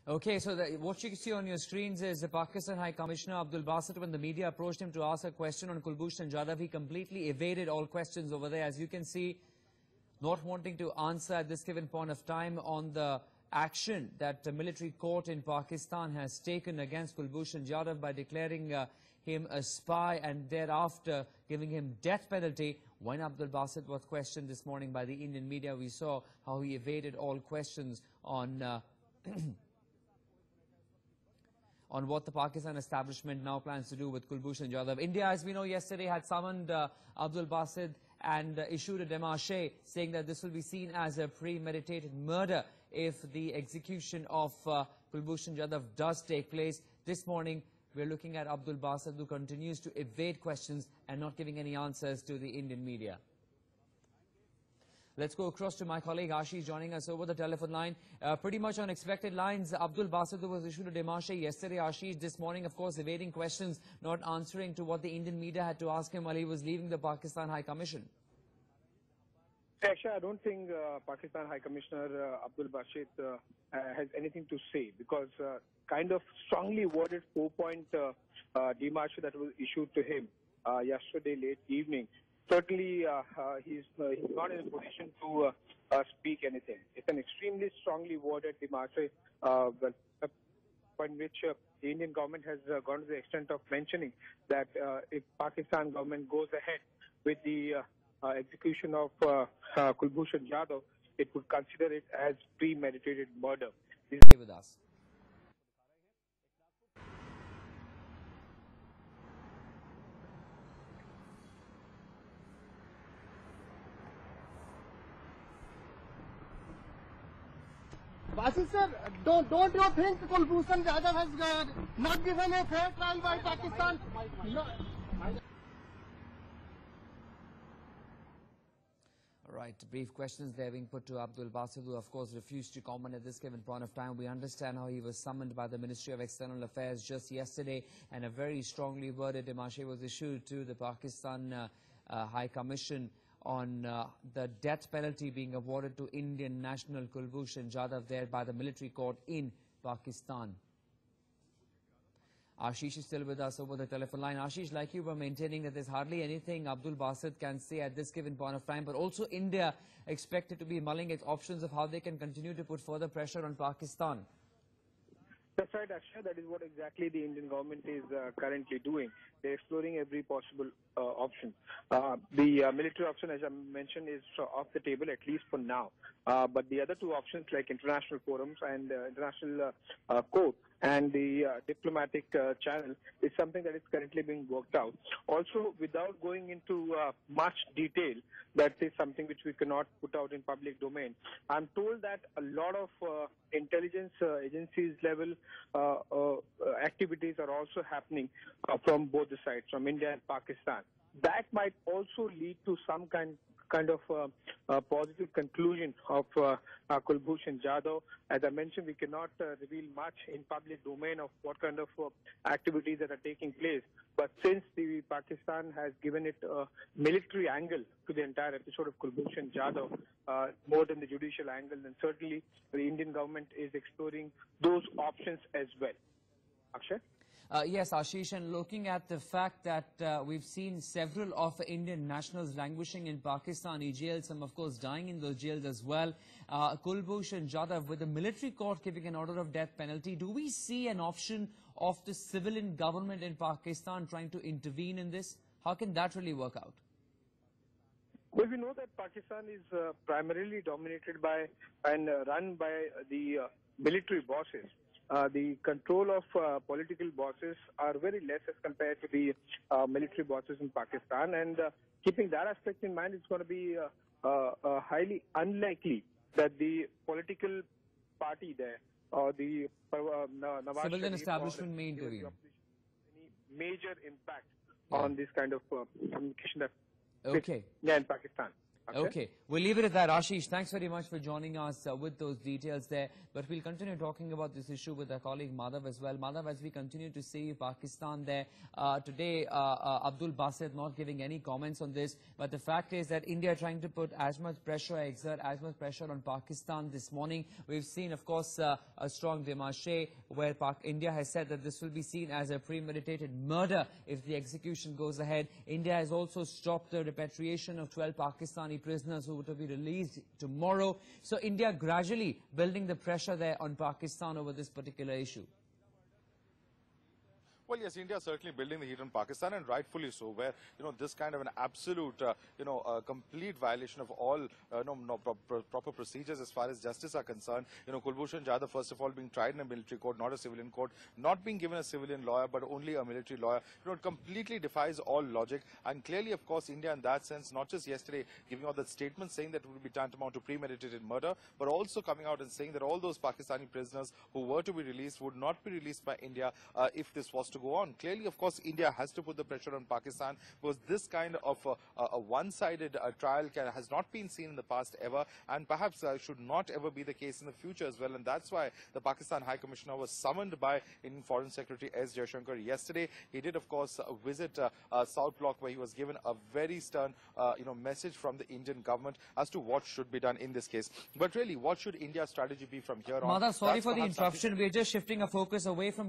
Okay, so what you can see on your screens is the Pakistan High Commissioner Abdul Basit. When the media approached him to ask a question on Kulbhushan Jadhav, he completely evaded all questions over there. As you can see, not wanting to answer at this given point of time on the action that the military court in Pakistan has taken against Kulbhushan Jadhav by declaring him a spy and thereafter giving him death penalty. When Abdul Basit was questioned this morning by the Indian media, we saw how he evaded all questions on on what the Pakistan establishment now plans to do with Kulbhushan Jadhav. India, as we know, yesterday had summoned Abdul Basit and issued a demarche saying that this will be seen as a premeditated murder if the execution of Kulbhushan Jadhav does take place. This morning, we're looking at Abdul Basit, who continues to evade questions and not giving any answers to the Indian media. Let's go across to my colleague Ashish joining us over the telephone line. Pretty much on expected lines, Abdul Basit was issued a demarche yesterday. Ashish, this morning, of course, evading questions, not answering to what the Indian media had to ask him while he was leaving the Pakistan High Commission. Actually, I don't think Pakistan High Commissioner Abdul Basit has anything to say, because kind of strongly worded 4-point demarche that was issued to him yesterday late evening. Certainly, he's not in a position to speak anything. It's an extremely strongly worded demarche, in which the Indian government has gone to the extent of mentioning that if Pakistan government goes ahead with the execution of Kulbhushan Jadhav, it would consider it as premeditated murder. Stay with us. Basit sir, don't you think Kulbhushan Jadhav has not given a fair trial by Pakistan? No. Right, brief questions there being put to Abdul Basit, who of course refused to comment at this given point of time. We understand how he was summoned by the Ministry of External Affairs just yesterday, and a very strongly worded demarche was issued to the Pakistan High Commission on the death penalty being awarded to Indian national Kulbhushan Jadhav there by the military court in Pakistan. Ashish is still with us over the telephone line. Ashish, like you were maintaining that there's hardly anything Abdul Basit can say at this given point of time, but also India expected to be mulling its options of how they can continue to put further pressure on Pakistan. That's right, Akshay. That is what exactly the Indian government is currently doing. They're exploring every possible option. The military option, as I mentioned, is off the table, at least for now. But the other two options, like international forums and international court and the diplomatic channel, is something that is currently being worked out. Also, without going into much detail, that is something which we cannot put out in public domain. I'm told that a lot of intelligence agencies level activities are also happening from both the sides, from India and Pakistan. That might also lead to some kind of positive conclusion of Kulbhushan Jadhav. As I mentioned, we cannot reveal much in public domain of what kind of activities that are taking place. But since the Pakistan has given it a military angle to the entire episode of Kulbhushan Jadhav, more than the judicial angle, then certainly the Indian government is exploring those options as well. Akshay? Yes, Ashish, and looking at the fact that we've seen several of Indian nationals languishing in Pakistani jails, some of course dying in those jails as well. Kulbhushan Jadhav, with the military court giving an order of death penalty, do we see an option of the civilian government in Pakistan trying to intervene in this? How can that really work out? Well, we know that Pakistan is primarily dominated by and run by the military bosses. The control of political bosses are very less as compared to the military bosses in Pakistan, and keeping that aspect in mind, it's going to be highly unlikely that the political party there or the civilian establishment may intervene. Any major impact on this kind of communication that okay. in Pakistan. Okay, we'll leave it at that. Ashish, thanks very much for joining us with those details there. But we'll continue talking about this issue with our colleague Madhav as well. Madhav, as we continue to see Pakistan there, today Abdul Basit not giving any comments on this. But the fact is that India trying to put as much pressure, exert as much pressure on Pakistan this morning. We've seen, of course, a strong demarche where India has said that this will be seen as a premeditated murder if the execution goes ahead. India has also stopped the repatriation of 12 Pakistani prisoners who were to be released tomorrow. So India gradually building the pressure there on Pakistan over this particular issue. Well, yes, India is certainly building the heat on Pakistan, and rightfully so, where, this kind of an absolute, complete violation of all, proper procedures as far as justice are concerned. Kulbhushan Jadhav, first of all, being tried in a military court, not a civilian court, not being given a civilian lawyer, but only a military lawyer. It completely defies all logic. And clearly, of course, India in that sense, not just yesterday giving out that statement saying that it would be tantamount to premeditated murder, but also coming out and saying that all those Pakistani prisoners who were to be released would not be released by India if this was to go on. Clearly, of course, India has to put the pressure on Pakistan, because this kind of a one-sided trial has not been seen in the past ever, and perhaps should not ever be the case in the future as well. And that's why the Pakistan High Commissioner was summoned by Indian Foreign Secretary S Jaishankar yesterday. He did, of course, visit South Block, where he was given a very stern message from the Indian government as to what should be done in this case. But really, what should India's strategy be from here on? Madhav, sorry for the interruption. We're just shifting our focus away from